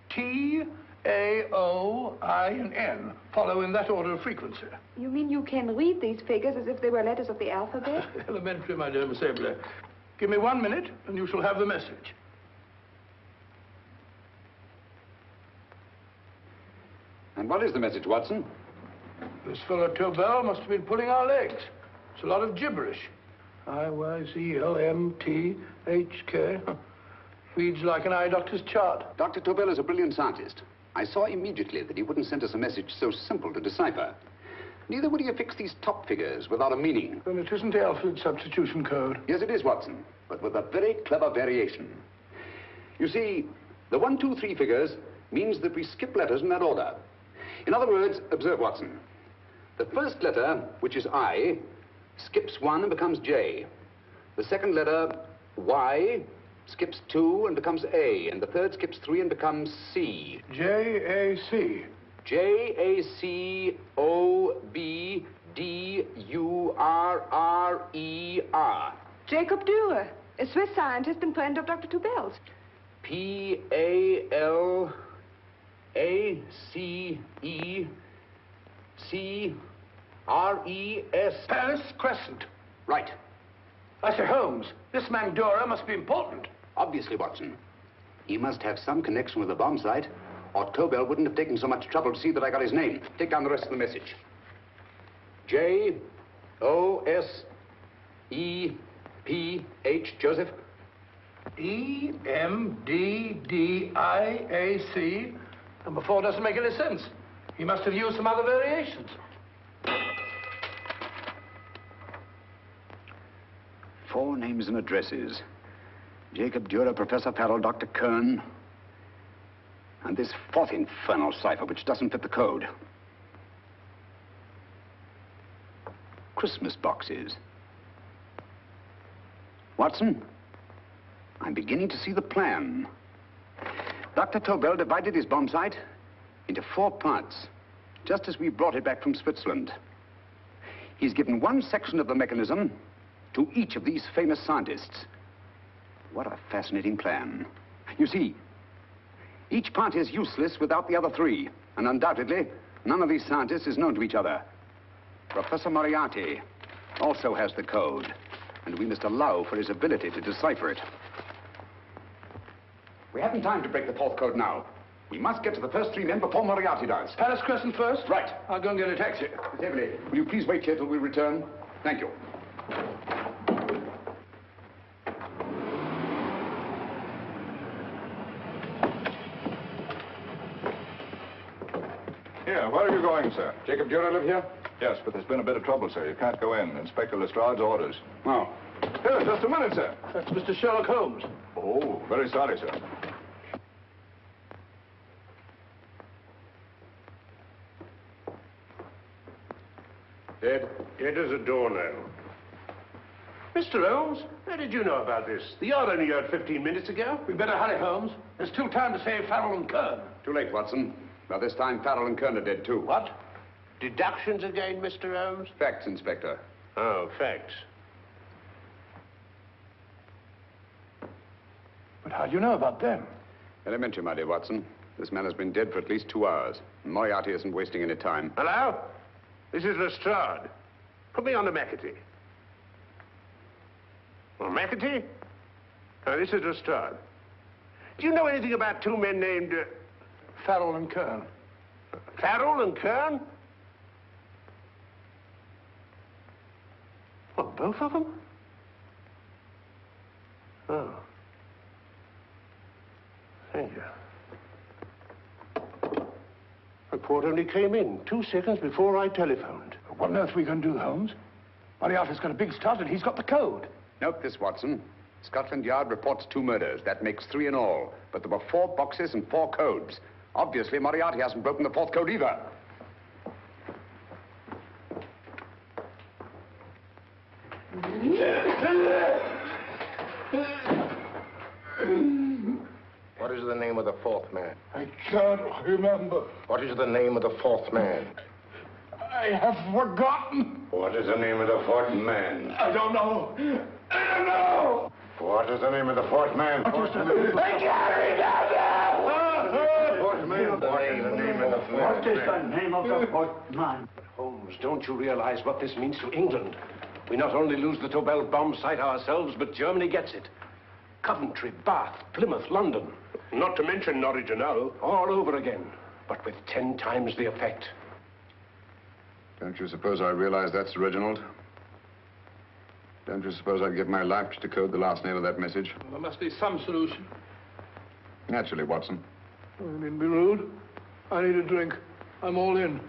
T, A, O, I, and N follow in that order of frequency. You mean you can read these figures as if they were letters of the alphabet? Elementary, my dear Miss Eberly. Give me 1 minute, and you shall have the message. And what is the message, Watson? This fellow Tobel must have been pulling our legs. It's a lot of gibberish. I-Y-Z-L-M-T-H-K. Reads like an eye doctor's chart. Dr. Tobel is a brilliant scientist. I saw immediately that he wouldn't send us a message so simple to decipher. Neither would he affix these top figures without a meaning. Then it isn't the alphabet substitution code. Yes, it is, Watson, but with a very clever variation. You see, the 1, 2, 3 figures means that we skip letters in that order. In other words, observe, Watson. The first letter, which is I, skips 1 and becomes J. The second letter, Y, skips 2 and becomes A. And the third skips 3 and becomes C. J-A-C. J-A-C-O-B-D-U-R-R-E-R. Jacob Dürer, a Swiss scientist and friend of Dr. Tobel's. P-A-L-A-C-E-C-R-E-S. Paris Crescent. Right. I say, Holmes, this man Dora must be important. Obviously, Watson. He must have some connection with the bomb site, or Tobel wouldn't have taken so much trouble to see that I got his name. Take down the rest of the message. J-O-S-E-P-H, Joseph. E-M-D-D-I-A-C. Number 4 doesn't make any sense. He must have used some other variations. 4 names and addresses. Jacob Dürer, Professor Farrell, Dr. Kern. And this 4th infernal cipher, which doesn't fit the code. Christmas boxes. Watson, I'm beginning to see the plan. Dr. Tobel divided his bomb site into 4 parts, just as we brought it back from Switzerland. He's given one section of the mechanism to each of these famous scientists. What a fascinating plan. You see, each part is useless without the other 3, and undoubtedly, none of these scientists is known to each other. Professor Moriarty also has the code, and we must allow for his ability to decipher it. We haven't time to break the 4th code now. We must get to the first 3 men before Moriarty does. Palace Crescent first? Right. I'll go and get a taxi. Temible, will you please wait here till we return? Thank you. Here, where are you going, sir? Jacob Dürer live here? Yes, but there's been a bit of trouble, sir. You can't go in. Inspector Lestrade's orders. Oh. Here, just a minute, sir. That's Mr. Sherlock Holmes. Oh, very sorry, sir. Dead as a doornail. Mr. Holmes, how did you know about this? The yard only heard 15 minutes ago. We better hurry, Holmes. There's still time to save Farrell and Kern. Too late, Watson. By this time, Farrell and Kern are dead, too. What? Deductions again, Mr. Holmes? Facts, Inspector. Oh, facts. But how do you know about them? Elementary, my dear Watson. This man has been dead for at least 2 hours. Moriarty isn't wasting any time. Hello? This is Lestrade. Put me on to McAtee. Well, McAtee? No, this is Lestrade. Do you know anything about 2 men named... Farrell and Kern. Farrell and Kern? What, both of them? Oh. Thank you. Report only came in 2 seconds before I telephoned. What on earth are we going to do, Holmes? Moriarty's got a big start and he's got the code. Note this, Watson. Scotland Yard reports 2 murders. That makes 3 in all. But there were 4 boxes and 4 codes. Obviously, Moriarty hasn't broken the 4th code either. What is the name of the 4th man? I can't remember. What is the name of the 4th man? I have forgotten. What is the name of the 4th man? I don't know. I don't know. What is the name of the 4th man? I can't remember. What is the name of the 4th man? What is the name of the 4th man? Holmes, don't you realize what this means to England? We not only lose the Tobel bomb site ourselves, but Germany gets it. Coventry, Bath, Plymouth, London. Not to mention Norwich and Hull. All over again, but with 10 times the effect. Don't you suppose I realize that's Reginald? Don't you suppose I'd give my life to decode the last name of that message? Well, there must be some solution. Naturally, Watson. You needn't be rude. I need a drink. I'm all in.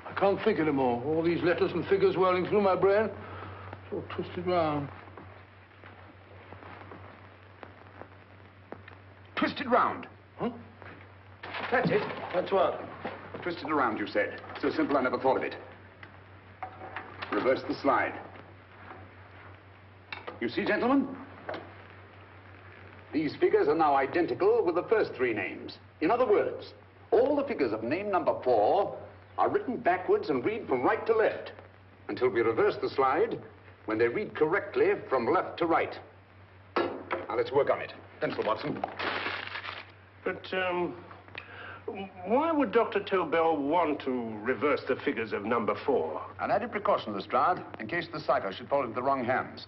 I can't think anymore. All these letters and figures whirling through my brain. It's all twisted round. Twisted round. Huh? That's it. That's what? Twisted around, you said. So simple, I never thought of it. Reverse the slide. You see, gentlemen? These figures are now identical with the first 3 names. In other words, all the figures of name number 4 are written backwards and read from right to left until we reverse the slide when they read correctly from left to right. Now, let's work on it. Pencil, Watson. But, Why would Dr. Tobel want to reverse the figures of number 4? An added precaution, Lestrade, in case the cipher should fall into the wrong hands.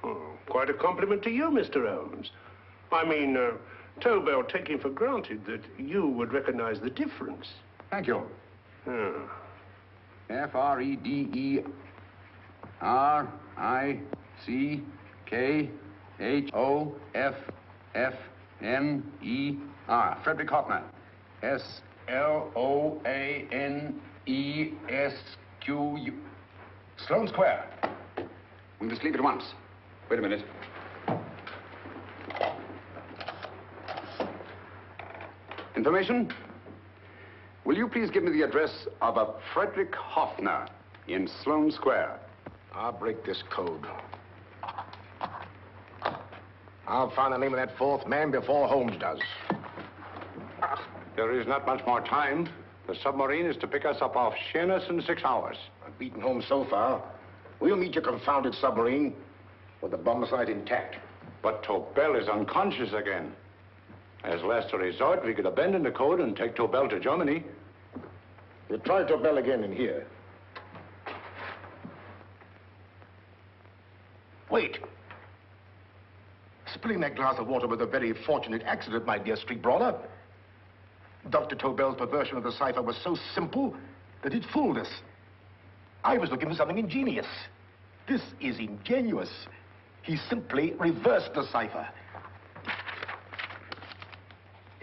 Oh, quite a compliment to you, Mr. Holmes. I mean, Tobel taking for granted that you would recognize the difference. Thank you. F-R-E-D-E-R-I-C-K-H-O-F-F-N-E-R. Frederick Hoffner. S-L-O-A-N-E-S-Q-U. Sloane Square. We must leave at once. Wait a minute. Information? Will you please give me the address of a Frederick Hoffner in Sloane Square? I'll break this code. I'll find the name of that fourth man before Holmes does. There is not much more time. The submarine is to pick us up off Sheerness in 6 hours. I've beaten Holmes so far. We'll meet your confounded submarine with the bomb site intact. But Tobel is unconscious again. As last resort, we could abandon the code and take Tobel to Germany. We'll try Tobel again in here. Wait. Spilling that glass of water was a very fortunate accident, my dear street brawler. Dr. Tobel's perversion of the cipher was so simple that it fooled us. I was looking for something ingenious. This is ingenuous. He simply reversed the cipher.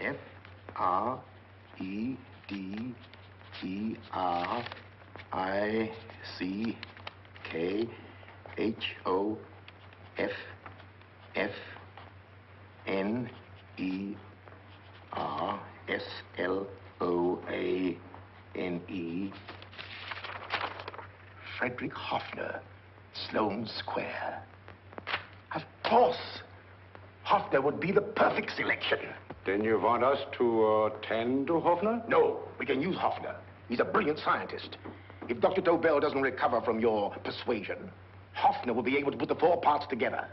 F-R-E-D-E-R-I-C-K-H-O-F-F-N-E-R-S-L-O-A-N-E. Frederick Hoffner, Sloane Square. Of course. Hoffner would be the perfect selection. Then you want us to attend to Hoffner? No, we can use Hoffner. He's a brilliant scientist. If Dr. Tobel doesn't recover from your persuasion, Hoffner will be able to put the 4 parts together.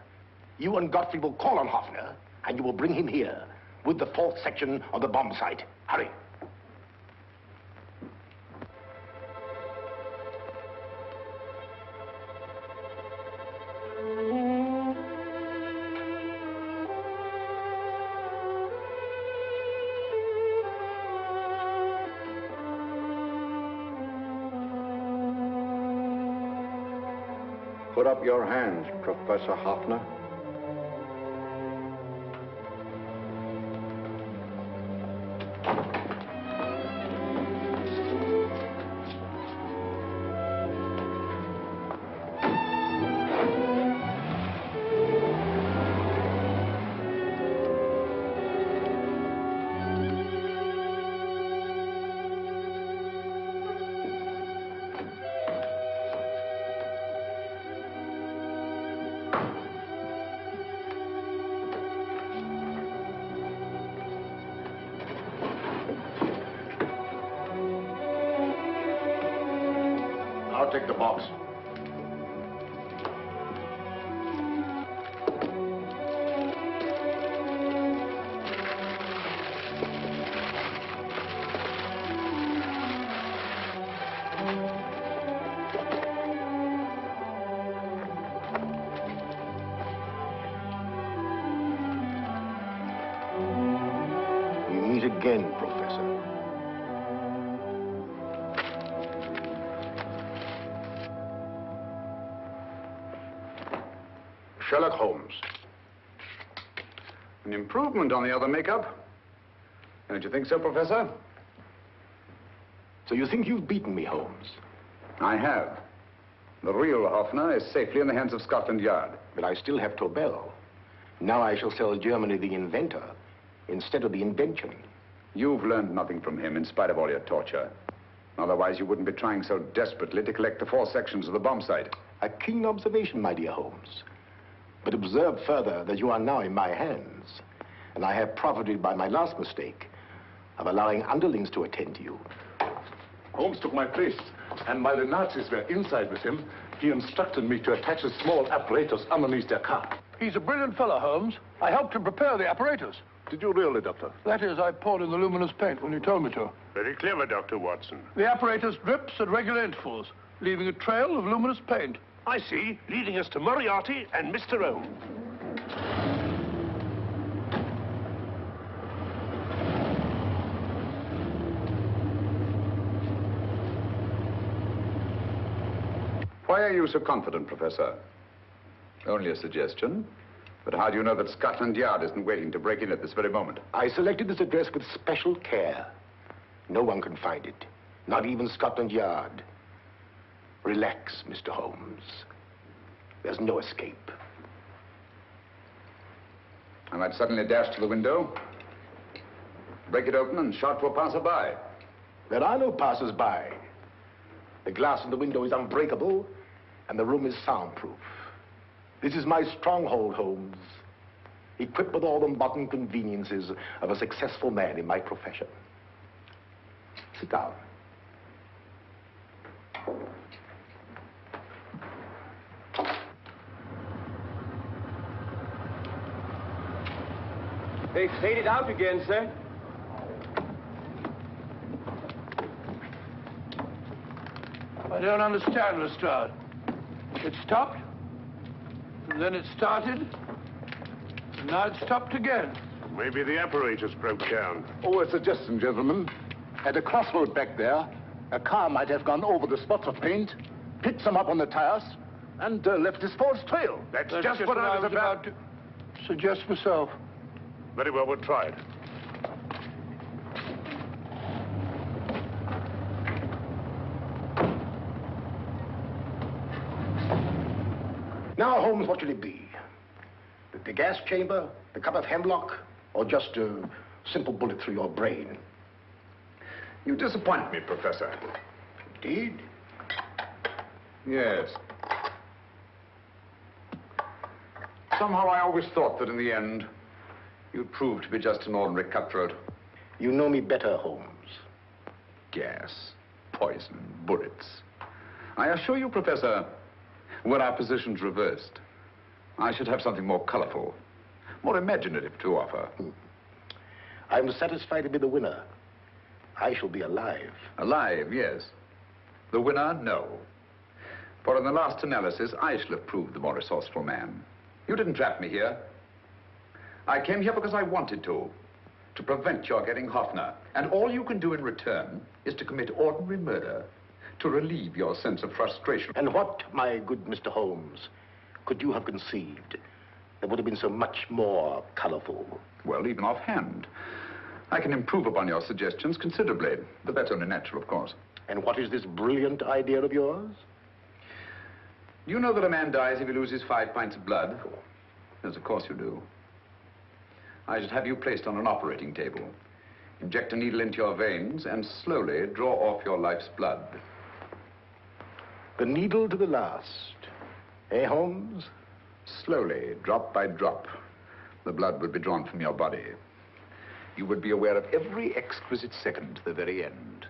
You and Godfrey will call on Hoffner, and you will bring him here with the 4th section of the bomb site. Hurry. Put up your hands, Professor Hoffner. I'll take the box. We meet again, Professor. Sherlock Holmes. An improvement on the other makeup. Don't you think so, Professor? So you think you've beaten me, Holmes? I have. The real Hoffner is safely in the hands of Scotland Yard. But I still have Tobel. Now I shall sell Germany the inventor instead of the invention. You've learned nothing from him in spite of all your torture. Otherwise, you wouldn't be trying so desperately to collect the 4 sections of the bomb site. A keen observation, my dear Holmes. But observe further that you are now in my hands, and I have profited by my last mistake of allowing underlings to attend to you. Holmes took my place, and while the Nazis were inside with him, he instructed me to attach a small apparatus underneath their car. He's a brilliant fellow, Holmes. I helped him prepare the apparatus. Did you really, Doctor? That is, I poured in the luminous paint when you told me to. Very clever, Dr. Watson. The apparatus drips at regular intervals, leaving a trail of luminous paint. I see, leading us to Moriarty and Mr. Holmes. Why are you so confident, Professor? Only a suggestion. But how do you know that Scotland Yard isn't waiting to break in at this very moment? I selected this address with special care. No one can find it. Not even Scotland Yard. Relax, Mr. Holmes. There's no escape. I might suddenly dash to the window, break it open, and shout to a passerby. There are no passers-by. The glass in the window is unbreakable, and the room is soundproof. This is my stronghold, Holmes. Equipped with all the modern conveniences of a successful man in my profession. Sit down. They faded out again, sir. I don't understand, Lestrade. It stopped, and then it started, and now it stopped again. Maybe the apparatus broke down. Oh, a suggestion, gentlemen. At a crossroad back there, a car might have gone over the spots of paint, picked some up on the tires, and left his false trail. That's just what I was about to suggest myself. Very well, we'll try it. Now, Holmes, what should it be? The gas chamber, the cup of hemlock, or just a simple bullet through your brain? You disappoint me, Professor. Indeed? Yes. Somehow I always thought that in the end, you'd prove to be just an ordinary cutthroat. You know me better, Holmes. Gas, poison, bullets. I assure you, Professor, were our positions reversed, I should have something more colorful, more imaginative to offer. I'm satisfied to be the winner. I shall be alive. Alive, yes. The winner, no. For in the last analysis, I shall have proved the more resourceful man. You didn't trap me here. I came here because I wanted to prevent your getting Hoffner. And all you can do in return is to commit ordinary murder to relieve your sense of frustration. And what, my good Mr. Holmes, could you have conceived that would have been so much more colorful? Well, even offhand, I can improve upon your suggestions considerably, but that's only natural, of course. And what is this brilliant idea of yours? You know that a man dies if he loses 5 pints of blood? Yes, of course you do. I should have you placed on an operating table, inject a needle into your veins, and slowly draw off your life's blood. The needle to the last. Eh, Holmes? Slowly, drop by drop, the blood would be drawn from your body. You would be aware of every exquisite second to the very end.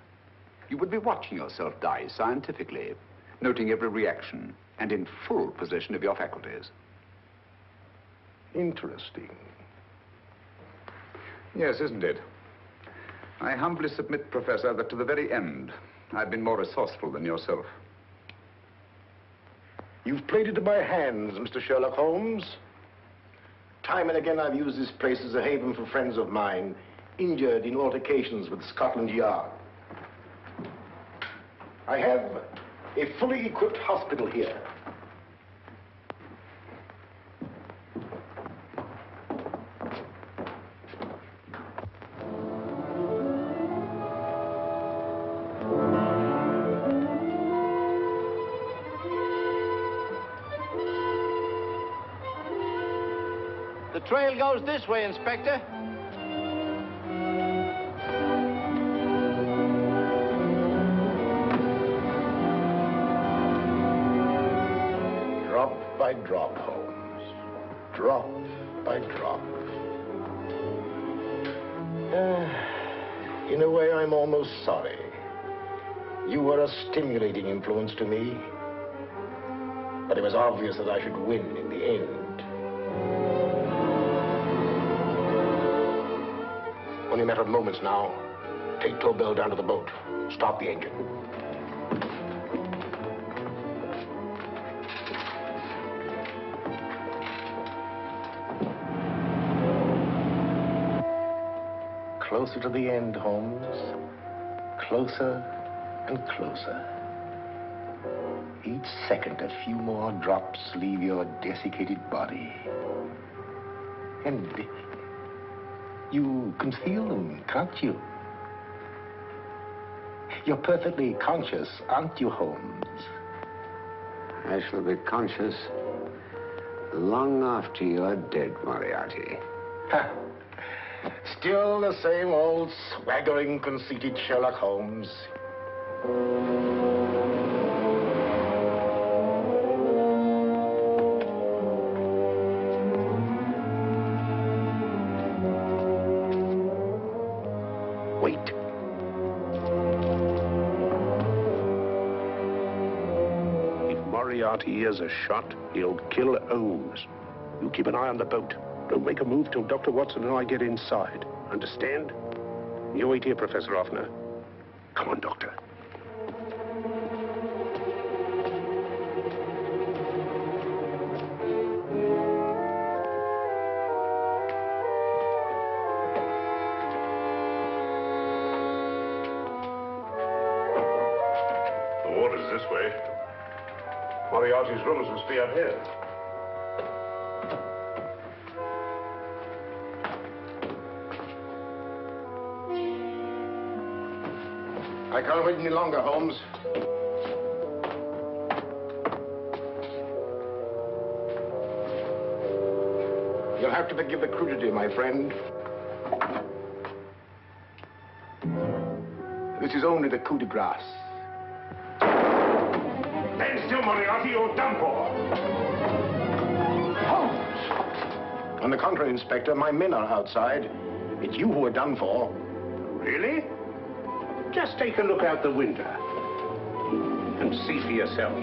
You would be watching yourself die scientifically, noting every reaction, and in full possession of your faculties. Interesting. Yes, isn't it? I humbly submit, Professor, that to the very end, I've been more resourceful than yourself. You've played into my hands, Mr. Sherlock Holmes. Time and again, I've used this place as a haven for friends of mine, injured in altercations with Scotland Yard. I have a fully equipped hospital here. The trail goes this way, Inspector. Drop by drop, Holmes. Drop by drop. In a way, I'm almost sorry. You were a stimulating influence to me. But it was obvious that I should win in the end. only a matter of moments now. Take Tobel down to the boat. Start the engine. Closer to the end, Holmes. Closer and closer. Each second, a few more drops leave your desiccated body. And you can feel them, can't you? You're perfectly conscious, aren't you, Holmes? I shall be conscious long after you're dead, Moriarty. Ha! Still the same old swaggering, conceited Sherlock Holmes. Wait. If Moriarty hears a shot, he'll kill Holmes. You keep an eye on the boat. Don't make a move till Dr. Watson and I get inside. Understand? You wait here, Professor Offner. Come on, Doctor. The water's this way. Moriarty's rooms must be out here. I can't wait any longer, Holmes. You'll have to forgive the crudity, my friend. This is only the coup de grace. Stand still, Moriarty, you're done for. Holmes! On the contrary, Inspector, my men are outside. It's you who are done for. Really? Just take a look out the window and see for yourself.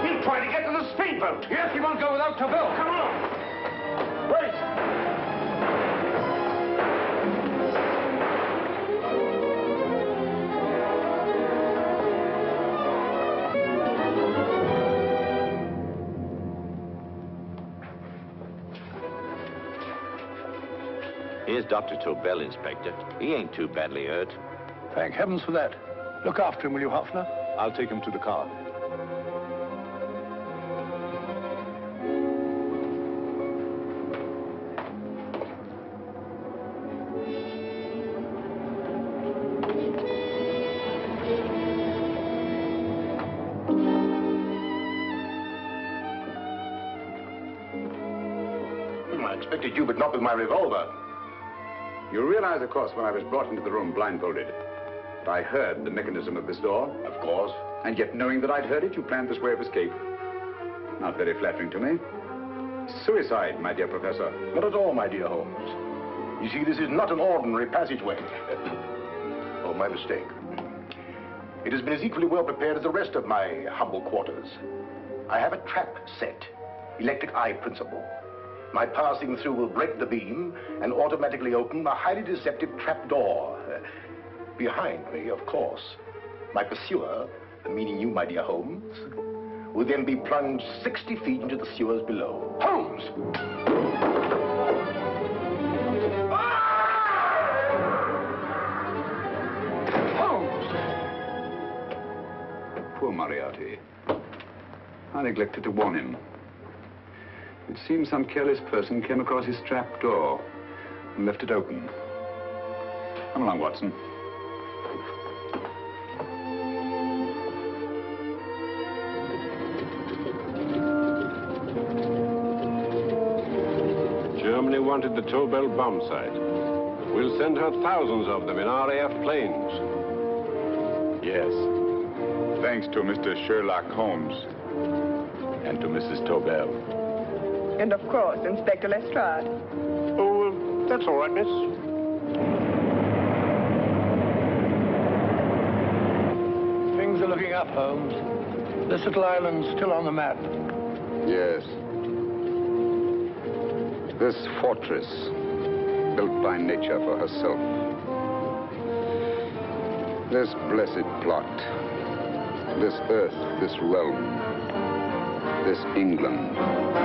He'll try to get to the speedboat. Yes, he won't go without Tobel. Come on. Wait! Here's Dr. Tobel, Inspector. He ain't too badly hurt. Thank heavens for that. Look after him, will you, Hoffner? I'll take him to the car. I expected you, but not with my revolver. You realize, of course, when I was brought into the room blindfolded, that I heard the mechanism of this door? Of course. And yet, knowing that I'd heard it, you planned this way of escape. Not very flattering to me. Suicide, my dear Professor. Not at all, my dear Holmes. You see, this is not an ordinary passageway. Oh, my mistake. It has been as equally well prepared as the rest of my humble quarters. I have a trap set, electric eye principle. My passing through will break the beam and automatically open a highly deceptive trap door. Behind me, of course, my pursuer, meaning you, my dear Holmes, will then be plunged 60 feet into the sewers below. Holmes! Holmes! Poor Moriarty. I neglected to warn him. It seems some careless person came across his trap door and left it open. Come along, Watson. Germany wanted the Tobel bomb site. We'll send her thousands of them in RAF planes. Yes. Thanks to Mr. Sherlock Holmes and to Mrs. Tobel. And of course, Inspector Lestrade. Oh, that's all right, miss. Things are looking up, Holmes. This little island's still on the map. Yes. This fortress, built by nature for herself. This blessed plot. This earth, this realm. This England.